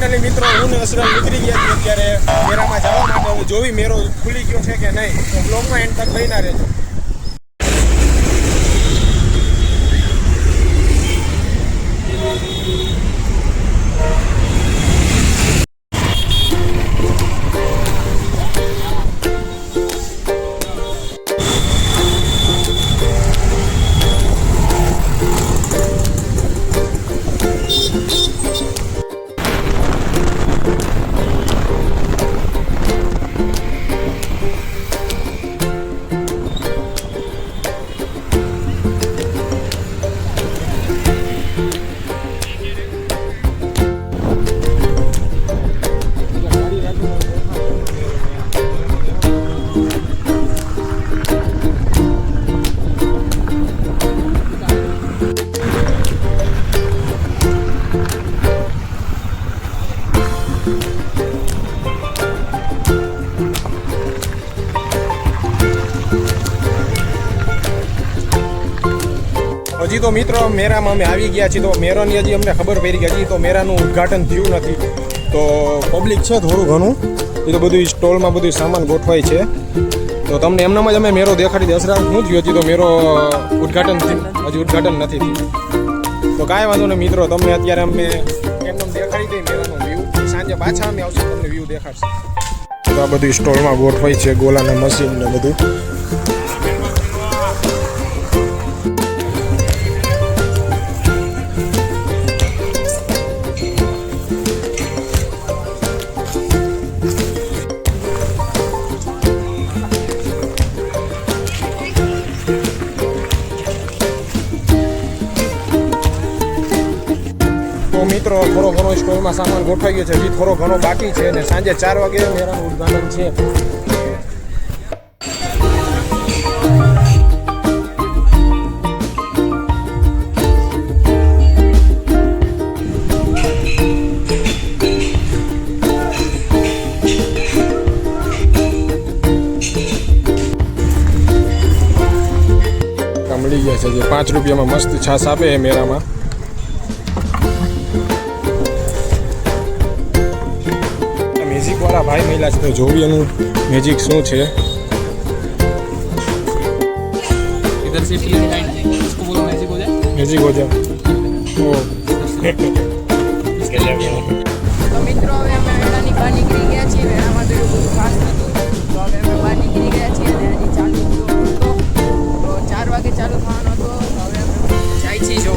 Finally મિત્રો હું ને અસરલ નીકળી ગયા છીએ અત્યારે મેળામાં જવા માટે. હવે જોવી મેળો ખુલી ગયો છે કે નહીં, તો બ્લોગમાં એન્ડ તક બન્યા રહેજો. હજી તો મિત્રો મેળામાં અમે આવી ગયા છીએ, તો મેળાની હજી અમને ખબર પડી ગઈ. હજી તો મેળાનું ઉદ્ઘાટન થયું નથી, તો પબ્લિક છે થોડું ઘણું. એ તો બધું સ્ટોલમાં બધું સામાન ગોઠવાય છે. તો તમને એમનામાં જ અમે મેળો દેખાડી દે. અસરા શું થયું, હજી તો મેળો ઉદ્ઘાટન થયું, હજી ઉદ્ઘાટન નથી થયું. તો કાંઈ વાંધો નહીં મિત્રો, તમને અત્યારે અમે એમને દેખાડી દઈએ મેળાનો વ્યૂ. સાંજે પાછા અમે આવશું, તમને વ્યૂ દેખાડશે. તો આ બધું સ્ટોલમાં ગોઠવાય છે, ગોલાના મશીન ને બધું. તો મિત્રો થોડો ઘણો સ્ટોલમાં સામાન ગોઠવાઈ ગયો છે, હજી થોડો ઘણો બાકી છે, અને સાંજે 4 વાગે મેળાનું ઉદ્ઘાટન છે. મળી ગયા છે જે 5 રૂપિયામાં મસ્ત છાશ આપે એ મેળામાં. મેજિક વાળા ભાઈ મહિલા છે, તો જોવી એનું મેજિક શું છે. इधर से फील लाइन है, इसको बोलो मैजिक हो जाए. મેજિક હો જા. તો મિત્રો હવે અમે મેળાની બહાર નીકળી ગયા છીએ. મેળામાં તો એવું બધું ખાસ નહોતું, તો હવે અમે બહાર નીકળી ગયા છીએ અને હજી ચાલુ થયો હતો. તો 4 વાગે ચાલુ થવાનો હતો. તો હવે અમે જાય છીએ જો